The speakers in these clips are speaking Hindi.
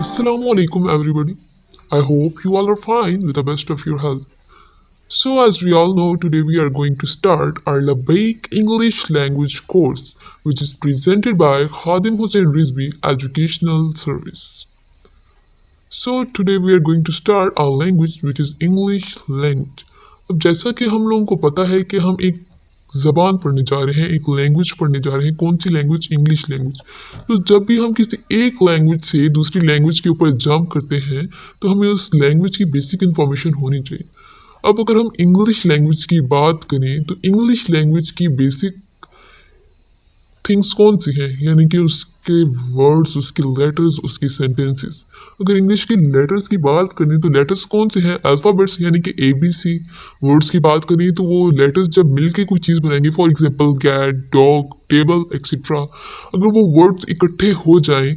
Assalamu alaikum everybody. I hope you all are fine with the best of your health. So as we all know, today we are going to start our Labaik English language course, which is presented by Khadim Hussain Rizvi Educational Service. So today we are going to start our language which is English language. अब जैसा कि हम लोगों को पता है कि हम एक ज़बान पढ़ने जा रहे हैं, एक लैंग्वेज पढ़ने जा रहे हैं। कौन सी लैंग्वेज? English language. तो जब भी हम किसी एक लैंग्वेज से दूसरी लैंग्वेज के ऊपर जंप करते हैं तो हमें उस लैंग्वेज की बेसिक इन्फॉर्मेशन होनी चाहिए। अब अगर हम इंग्लिश लैंग्वेज की बात करें तो इंग्लिश लैंग्वेज की बेसिक थिंग्स कौन सी हैं, यानी कि उसके वर्ड्स, उसके लेटर्स, उसकी सेंटेंसेस। अगर इंग्लिश के लेटर्स की बात करें तो लेटर्स कौन से हैं? अल्फ़ाबेट्स, यानी कि ABC। वर्ड्स की बात करें तो वो लेटर्स जब मिलके कोई चीज़ बनाएंगे, for example cat, dog, table etcetera. अगर वो वर्ड्स इकट्ठे हो जाएं,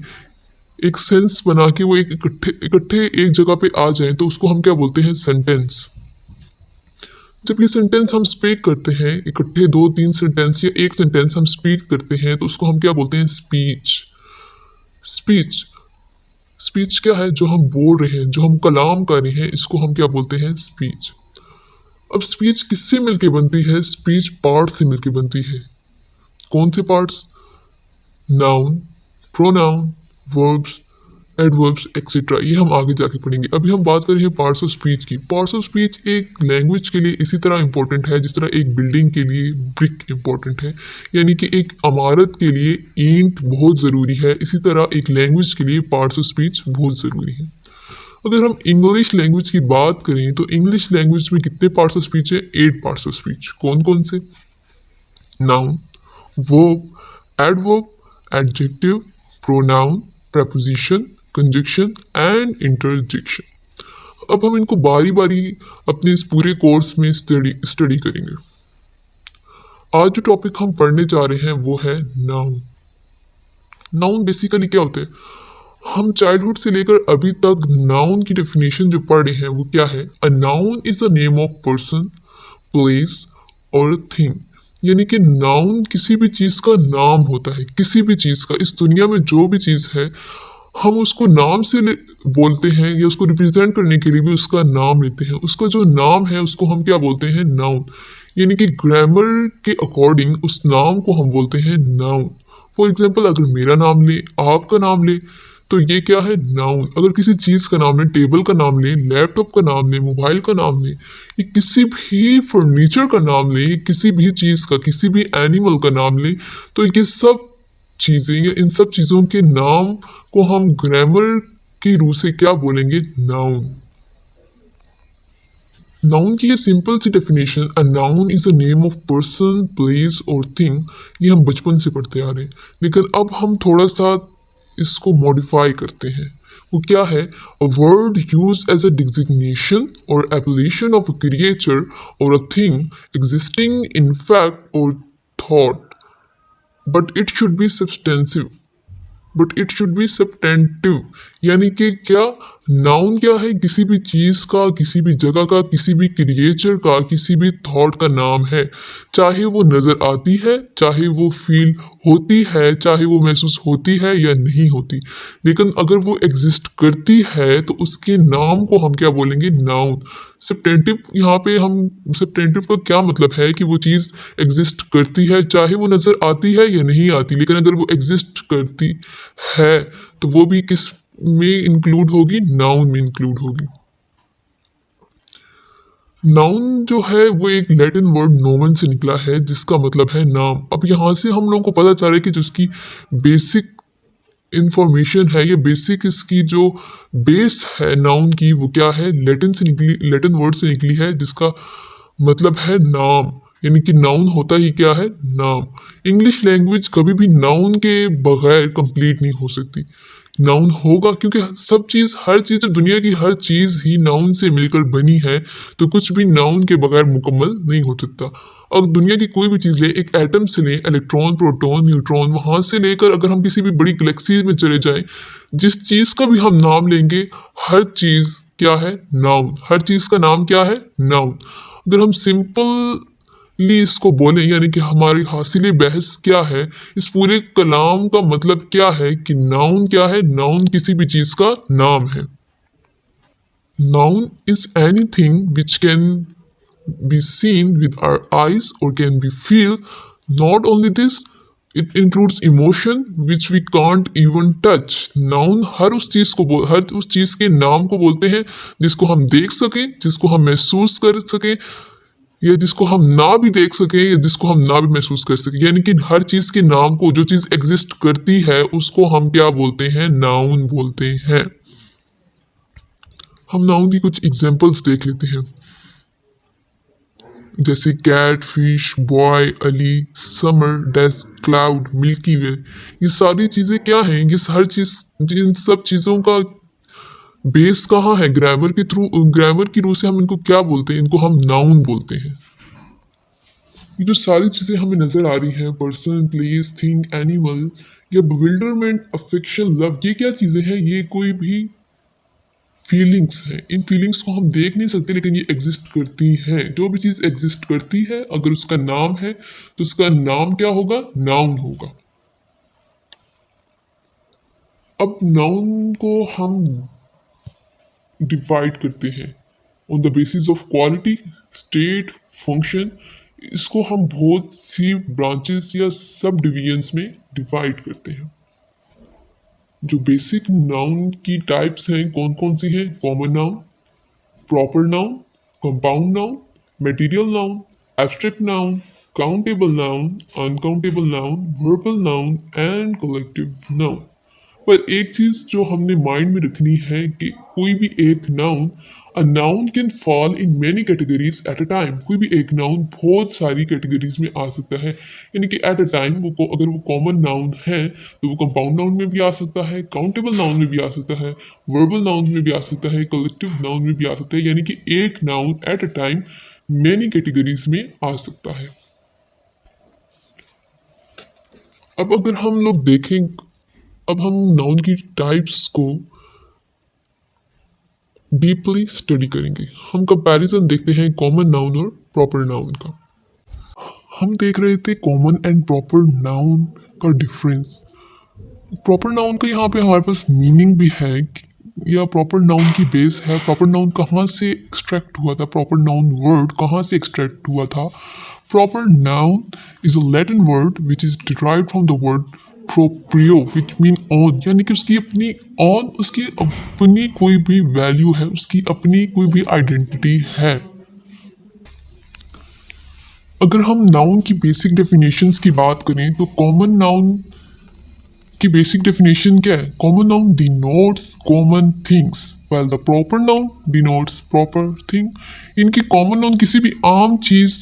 एक सेंस बना के वो एक इकट्ठे एक जगह पे आ जाएं, तो उसको हम क्या बोलते हैं? सेंटेंस। जब ये सेंटेंस हम स्पीक करते हैं, इकट्ठे दो तीन सेंटेंस या एक सेंटेंस हम स्पीक करते हैं, तो उसको हम क्या बोलते हैं? स्पीच। स्पीच स्पीच क्या है? जो हम बोल रहे हैं, जो हम कलाम कर रहे हैं, इसको हम क्या बोलते हैं? स्पीच। अब स्पीच किससे मिलके बनती है? स्पीच पार्ट से मिलके बनती है। कौन से parts? Noun, pronoun, verbs, adverbs etcetera. ये हम आगे जाके पढ़ेंगे। अभी हम बात कर रहे हैं पार्ट्स ऑफ स्पीच की। पार्ट्स ऑफ स्पीच एक लैंग्वेज के लिए इसी तरह इंपॉर्टेंट है जिस तरह एक बिल्डिंग के लिए ब्रिक इंपॉर्टेंट है, यानी कि एक इमारत के लिए ईंट बहुत ज़रूरी है, इसी तरह एक लैंग्वेज के लिए पार्ट्स ऑफ स्पीच बहुत ज़रूरी है। अगर हम इंग्लिश लैंग्वेज की बात करें तो इंग्लिश लैंग्वेज में कितने पार्ट्स ऑफ स्पीच है? 8 पार्ट्स ऑफ स्पीच। कौन कौन से? Noun, verb, adverb, adjective, pronoun, preposition, conjunction and interjection। अब हम इनको बारी बारी अपने इस पूरे कोर्स में स्टडी करेंगे। आज जो टॉपिक हम पढ़ने जा रहे हैं वो है नाउन। नाउन बेसिकली क्या होता है? हम चाइल्डहुड से लेकर अभी तक नाउन की डेफिनेशन जो पढ़ रहे हैं वो क्या है? अ noun is the name of person, place और थिंग। यानी कि नाउन किसी भी चीज़ का नाम होता है, किसी भी चीज़ का। इस दुनिया में जो भी चीज़ है हम उसको नाम से बोलते हैं, या उसको रिप्रेजेंट करने के लिए भी उसका नाम लेते हैं। उसका जो नाम है उसको हम क्या बोलते हैं? नाउन। यानी कि ग्रामर के अकॉर्डिंग उस नाम को हम बोलते हैं नाउन। फॉर एग्जाम्पल अगर मेरा नाम ले, आपका नाम ले, तो ये क्या है? नाउन। अगर किसी चीज़ का नाम ले, टेबल का नाम ले, लैपटॉप का नाम ले, मोबाइल का नाम ले, ये किसी भी फर्नीचर का नाम ले, किसी भी चीज़ का, किसी भी एनिमल का नाम ले, तो ये सब चीज़ें या इन सब चीज़ों के नाम को हम ग्रामर की रूह से क्या बोलेंगे? नाउन। नाउन की ये सिंपल सी definition, a noun is a name of person, place और थिंग, ये हम बचपन से पढ़ते आ रहे हैं। लेकिन अब हम थोड़ा सा इसको मॉडिफाई करते हैं। वो क्या है? A word use as a designation और एप्लीकेशन ऑफ अ क्रिएचर और a thing existing in fact और thought, but it should be substantive, but it should be substantive. यानी कि क्या नाउन क्या है? किसी भी चीज़ का, किसी भी जगह का, किसी भी क्रिएचर का, किसी भी थॉट का नाम है। चाहे वो नज़र आती है, चाहे वो फील होती है, चाहे वो महसूस होती है या नहीं होती, लेकिन अगर वो एग्जिस्ट करती है तो उसके नाम को हम क्या बोलेंगे? नाउन। सब्टेंटिव, यहाँ पे हम सब्टेंटिव का क्या मतलब है कि वो चीज़ एग्जिस्ट करती है, चाहे वो नज़र आती है या नहीं आती, लेकिन अगर वो एग्जिस्ट करती है तो वो भी किस में इंक्लूड होगी? नाउन में इंक्लूड होगी। नाउन जो है वो एक लैटिन वर्ड नोमन से निकला है जिसका मतलब है नाम। अब यहाँ से हम लोगों को पता चल रहा है कि जो उसकी बेसिक इंफॉर्मेशन है, ये बेसिक इसकी जो बेस है नाउन की, वो क्या है? लैटिन से निकली, लैटिन वर्ड से निकली है जिसका मतलब है नाम। यानी कि नाउन होता ही क्या है? नाम। इंग्लिश लैंग्वेज कभी भी नाउन के बगैर कंप्लीट नहीं हो सकती। नाउन होगा क्योंकि सब चीज़, हर चीज़, दुनिया की हर चीज़ ही नाउन से मिलकर बनी है, तो कुछ भी नाउन के बगैर मुकम्मल नहीं हो सकता। अब दुनिया की कोई भी चीज़ ले, एक एटम से ले, इलेक्ट्रॉन, प्रोटॉन, न्यूट्रॉन, वहाँ से लेकर अगर हम किसी भी बड़ी गैलेक्सी में चले जाएं, जिस चीज़ का भी हम नाम लेंगे, हर चीज़ क्या है? नाउन। हर चीज़ का नाम क्या है? नाउन। अगर हम सिंपल इसको बोलें, यानी कि हमारी हासिल बहस क्या है, इस पूरे कलाम का मतलब क्या है कि नाउन क्या है। नाउन किसी भी चीज़ का नाम है। Noun is anything which can be seen with our eyes or can be feel. Not only this, it includes emotion which we can't even touch. Noun हर उस चीज़ के नाम को बोलते हैं जिसको हम देख सकें, जिसको हम महसूस कर सकें, या जिसको हम ना भी देख सकें, या जिसको हम ना भी महसूस कर सकें। यानी कि हर चीज़ के नाम को, जो चीज़ एग्जिस्ट करती है उसको हम क्या बोलते हैं, नाउन बोलते हैं। हम नाउन की कुछ एग्जांपल्स देख लेते हैं, जैसे cat, fish, boy, Ali, summer, desk, cloud, Milky Way. ये सारी चीज़ें क्या हैं, ये हर चीज़, इन सब चीज़ों का बेस कहाँ है, ग्रामर के थ्रू, ग्रामर की रूह से हम इनको क्या बोलते हैं, इनको हम नाउन बोलते हैं। ये जो सारी चीज़ें हमें नज़र आ रही हैं, पर्सन, प्लेस, थिंग, एनिमल, या बिविल्डरमेंट, अफेक्शन, लव, ये क्या चीज़ें हैं, ये कोई भी फीलिंग्स हैं। इन फीलिंग्स को हम देख नहीं सकते लेकिन ये एग्जिस्ट करती हैं। जो भी चीज़ एग्जिस्ट करती है, अगर उसका नाम है तो उसका नाम क्या होगा, नाउन होगा। अब नाउन को हम डिवाइड करते हैं on the basis of quality, state, function. इसको हम बहुत सी ब्रांचेस या सब डिवीजन्स में डिवाइड करते हैं। जो बेसिक नाउन की टाइप्स हैं कौन कौन सी हैं, common noun, proper noun, compound noun, material noun, abstract noun, countable noun, uncountable noun, verbal noun and collective noun. पर एक चीज़ जो हमने माइंड में रखनी है कि कोई भी एक noun, a noun can fall in many categories at a time. कोई भी एक नाउन बहुत सारी कैटेगरीज में आ सकता है, यानी कि एट अ टाइम अगर वो कॉमन नाउन है तो वो कंपाउंड नाउन में भी आ सकता है, काउंटेबल नाउन में भी आ सकता है, वर्बल नाउन में भी आ सकता है, कलेक्टिव नाउन में भी आ सकता है। यानी कि एक noun at a time many categories में आ सकता है। अब अगर हम लोग देखें, अब हम नाउन की टाइप्स को डीपली स्टडी करेंगे। हम कंपैरिजन देखते हैं कॉमन नाउन और प्रॉपर नाउन का। हम देख रहे थे कॉमन एंड प्रॉपर नाउन का डिफरेंस। प्रॉपर नाउन का यहाँ पे हमारे पास मीनिंग भी है, या प्रॉपर नाउन की बेस है। प्रॉपर नाउन कहाँ से एक्सट्रैक्ट हुआ था, प्रॉपर नाउन वर्ड कहाँ से एक्सट्रैक्ट हुआ था। Proper noun is a Latin word which is derived from the word proprio which mean own, यानी कि उसकी अपनी ऑन, उसकी अपनी कोई भी वैल्यू है, उसकी अपनी कोई भी आइडेंटिटी है। अगर हम नाउन की बेसिक डेफिनेशंस की बात करें तो कॉमन नाउन की बेसिक डेफिनेशन क्या है, common noun denotes common things while the proper noun denotes proper thing। इनकी कॉमन नाउन किसी भी आम चीज़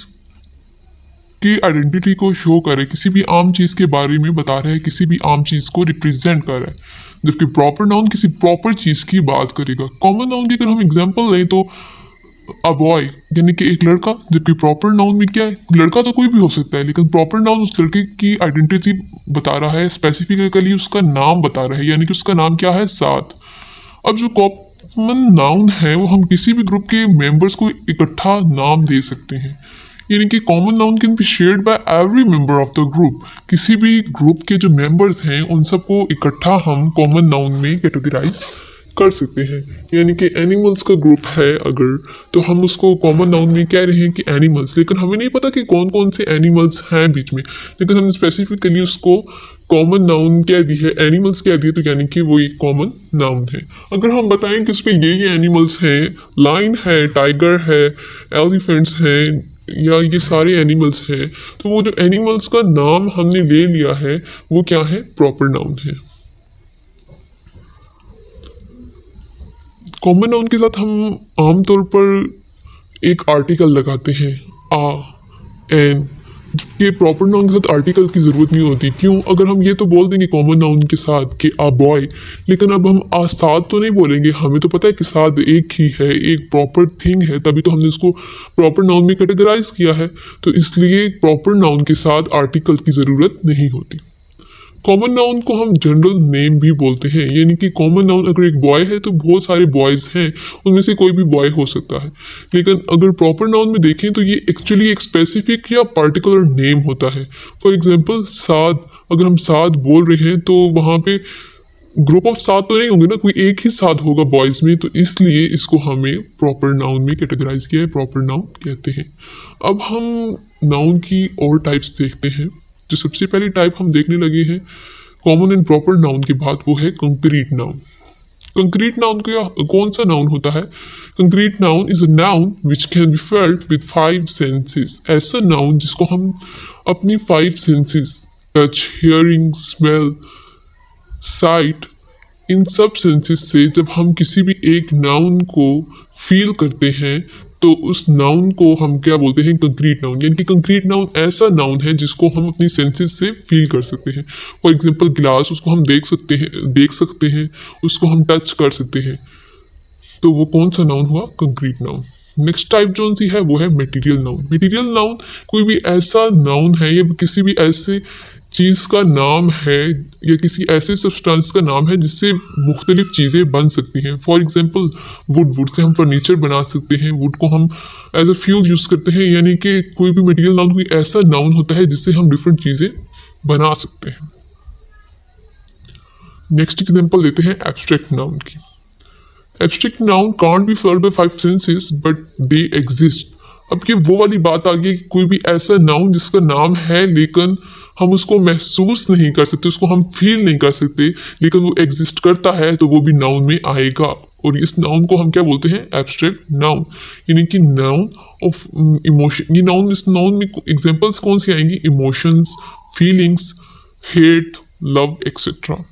की आइडेंटिटी को शो करे, किसी भी आम चीज़ के बारे में बता रहा है, किसी भी आम चीज़ को रिप्रेजेंट कर रहा है, जबकि प्रॉपर नाउन किसी प्रॉपर चीज़ की बात करेगा। कॉमन नाउन की अगर हम एग्जांपल लें तो अ बॉय, यानी कि एक लड़का, जबकि प्रॉपर नाउन में क्या है, लड़का तो कोई भी हो सकता है, लेकिन प्रॉपर नाउन उस लड़के की आइडेंटिटी बता रहा है, स्पेसिफिकली उसका नाम बता रहा है, यानी कि उसका नाम क्या है, साथ। अब जो कॉमन नाउन है वो हम किसी भी ग्रुप के मेंबर्स को इकट्ठा नाम दे सकते हैं, यानी कि common noun can be shared by every member of the group. किसी भी ग्रुप के जो मेंबर्स हैं उन सबको इकट्ठा हम कॉमन नाउन में कैटेगराइज कर सकते हैं। यानी कि एनिमल्स का ग्रुप है अगर, तो हम उसको कॉमन नाउन में कह रहे हैं कि एनिमल्स, लेकिन हमें नहीं पता कि कौन कौन से एनिमल्स हैं बीच में, लेकिन हमने स्पेसिफिकली उसको कॉमन नाउन कह दी है, एनिमल्स कह दिए, तो यानी कि वो एक कॉमन नाउन है। अगर हम बताएं कि उसमें ये एनिमल्स हैं, लाइन है, टाइगर है, एलिफेंट्स हैं, या ये सारे एनिमल्स हैं, तो वो जो एनिमल्स का नाम हमने ले लिया है वो क्या है, प्रॉपर नाउन है। कॉमन नाउन के साथ हम आमतौर पर एक आर्टिकल लगाते हैं, आ, एन, जबकि प्रॉपर नाउन के साथ आर्टिकल की ज़रूरत नहीं होती। क्यों, अगर हम ये तो बोल देंगे कॉमन नाउन के साथ कि आ बॉय, लेकिन अब हम आ साथ तो नहीं बोलेंगे, हमें तो पता है कि साथ एक ही है, एक प्रॉपर थिंग है, तभी तो हमने इसको प्रॉपर नाउन में कैटेगराइज किया है। तो इसलिए प्रॉपर नाउन के साथ आर्टिकल की ज़रूरत नहीं होती। कॉमन नाउन को हम जनरल नेम भी बोलते हैं, यानी कि कॉमन नाउन अगर एक बॉय है तो बहुत सारे बॉयज़ हैं, उनमें से कोई भी बॉय हो सकता है। लेकिन अगर प्रॉपर नाउन में देखें तो ये एक्चुअली एक स्पेसिफिक या पर्टिकुलर नेम होता है। फॉर एग्जांपल साद, अगर हम साद बोल रहे हैं तो वहाँ पे ग्रुप ऑफ सात तो नहीं होंगे ना, कोई एक ही साथ होगा बॉयज़ में, तो इसलिए इसको हमें प्रॉपर नाउन में कैटेगराइज किया है, प्रॉपर नाउन कहते हैं। अब हम नाउन की और टाइप्स देखते हैं। जो सबसे पहली टाइप हम देखने लगे हैं कॉमन एंड प्रॉपर नाउन की बात, वो है कंक्रीट नाउन। कंक्रीट नाउन का कौन सा नाउन होता है? Concrete noun is a noun which can be felt with 5 senses. ऐसा नाउन जिसको हम अपनी 5 senses, touch, hearing, smell, sight, इन सब सेंसेस से जब हम किसी भी एक नाउन को फील करते हैं तो उस नाउन को हम क्या बोलते हैं? Concrete noun. यानी कि कंक्रीट नाउन ऐसा नाउन है जिसको हम अपनी सेंसेस से फील कर सकते हैं। फॉर एग्जांपल ग्लास, उसको हम देख सकते हैं, उसको हम टच कर सकते हैं, तो वो कौन सा नाउन हुआ? Concrete noun. नेक्स्ट टाइप जो सी है वो है मटेरियल नाउन। मटेरियल नाउन कोई भी ऐसा नाउन है या किसी भी ऐसे चीज़ का नाम है या किसी ऐसे सब्सटेंस का नाम है जिससे मुख्तलिफ चीज़ें बन सकती हैं। फॉर एग्जांपल वुड से हम फर्नीचर बना सकते हैं, वुड को हम एज अ फ्यूल यूज़ करते हैं, यानी कि कोई भी मटेरियल नाउन कोई ऐसा नाउन होता है जिससे हम डिफरेंट चीज़ें बना सकते हैं। नेक्स्ट एग्जांपल लेते हैं एब्स्ट्रैक्ट नाउन की। Abstract noun can't be feeled by 5 senses but they exist. अब ये वो वाली बात आ गई कि कोई भी ऐसा नाउन जिसका नाम है लेकिन हम उसको महसूस नहीं कर सकते, उसको हम फील नहीं कर सकते, लेकिन वो एग्जिस्ट करता है, तो वो भी नाउन में आएगा। और इस नाउन को हम क्या बोलते हैं? एब्स्ट्रैक्ट नाउन, यानी कि नाउन ऑफ इमोशन। ये नाउन, इस नाउन में एग्जांपल्स कौन सी आएंगी? Emotions, feelings, hate, love, etcetera.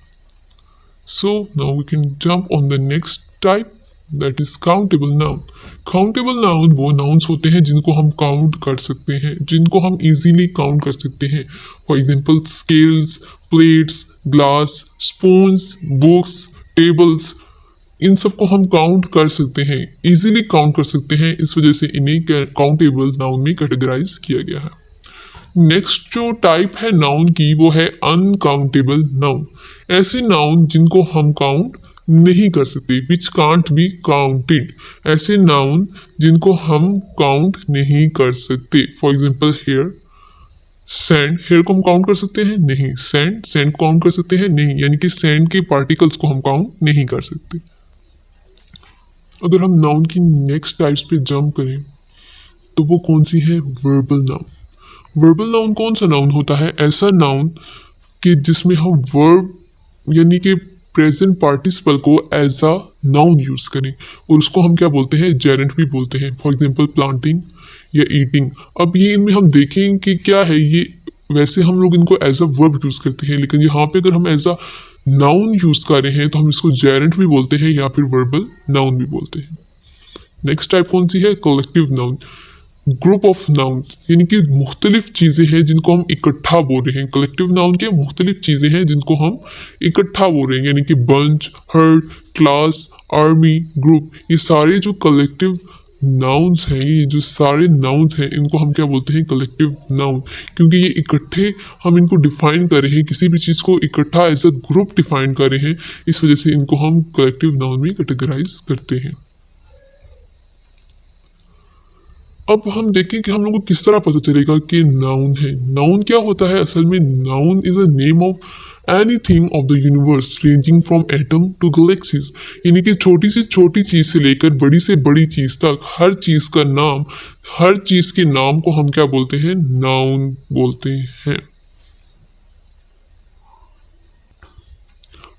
So now we can jump on the next type, that is countable noun. Countable noun वो nouns होते हैं जिनको हम काउंट कर सकते हैं, जिनको हम easily काउंट कर सकते हैं। For example scales, plates, glass, spoons, books, tables, इन सबको हम काउंट कर सकते हैं, इजीली काउंट कर सकते हैं, इस वजह से इन्हें काउंटेबल नाउन में कैटेगराइज किया गया है। नेक्स्ट जो टाइप है नाउन की वो है अनकाउंटेबल नाउन। ऐसे नाउन जिनको हम काउंट नहीं कर सकते, विच कांट बी काउंटेड। ऐसे नाउन जिनको हम काउंट नहीं कर सकते। For example hair, sand, hair को हम काउंट कर सकते हैं? नहीं। सैंड को काउंट कर सकते हैं? नहीं। यानी कि सैंड के पार्टिकल्स को हम काउंट नहीं कर सकते। अगर हम नाउन की नेक्स्ट टाइप्स पे जंप करें तो वो कौन सी है? Verbal noun. वर्बल नाउन कौन सा नाउन होता है? ऐसा नाउन कि जिसमें हम वर्ब यानी कि प्रेजेंट पार्टिसिपल को एज अ नाउन यूज करें, और उसको हम क्या बोलते हैं? जेरेंट भी बोलते हैं। फॉर एग्जांपल प्लांटिंग या ईटिंग। अब ये इनमें हम देखें कि क्या है ये, वैसे हम लोग इनको एज अ वर्ब यूज करते हैं, लेकिन यहाँ पे अगर हम एज अ नाउन यूज कर रहे हैं तो हम इसको जेरेंट भी बोलते हैं या फिर वर्बल नाउन भी बोलते हैं। नेक्स्ट टाइप कौन सी है? Collective noun. Group of nouns, यानी कि मुख्तलिफ चीज़ें हैं जिनको हम इकट्ठा बोल रहे हैं। कलेक्टिव नाउन के मुख्तलिफ चीज़ें हैं जिनको हम इकट्ठा बोल रहे हैं, यानी कि bunch, heard, class, army, group. ये सारे जो कलेक्टिव नाउन्स हैं, ये जो सारे नाउन्स हैं, इनको हम क्या बोलते हैं? Collective noun. क्योंकि ये इकट्ठे हम इनको डिफाइन कर रहे हैं, किसी भी चीज़ को इकट्ठा एज अ ग्रुप डिफाइन कर रहे हैं, इस वजह से इनको हम कलेक्टिव नाउन में कैटेगराइज करते हैं। अब हम देखें कि हम लोग को किस तरह पता चलेगा कि नाउन है। नाउन क्या होता है? असल में noun is a name of anything of the universe ranging from atom to galaxies. यानी कि छोटी से छोटी चीज़ से लेकर बड़ी से बड़ी चीज़ तक हर चीज़ का नाम, हर चीज़ के नाम को हम क्या बोलते हैं? नाउन बोलते हैं।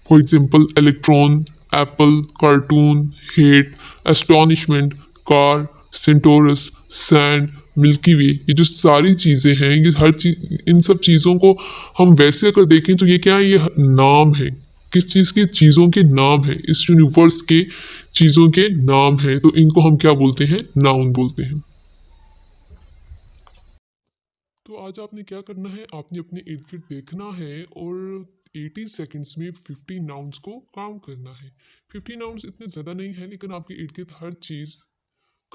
For example electron, apple, cartoon, hate, astonishment, car, Centaurus, sand, Milky Way. ये जो सारी चीज़ें हैं, ये हर चीज, इन सब चीज़ों को हम वैसे अगर देखें तो ये क्या है? ये नाम है। किस चीज़ के? चीज़ों के नाम है, इस यूनिवर्स के चीज़ों के नाम है, तो इनको हम क्या बोलते हैं? नाउन बोलते हैं। तो आज आपने क्या करना है? आपने अपने इर्द गिर्द देखना है और 80 सेकंड्स में 50 नाउन्स को काउंट करना है। 50 नाउन्स इतने ज़्यादा नहीं है, लेकिन आपके इर्द गिर्द हर चीज़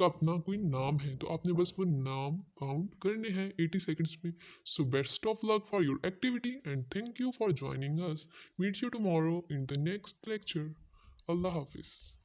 आपका अपना कोई नाम है तो आपने बस वो नाम काउंट करने हैं 80 सेकंड्स में. So best of luck for your activity and thank you for joining us. Meet you tomorrow in the next lecture. अल्लाह हाफिज़.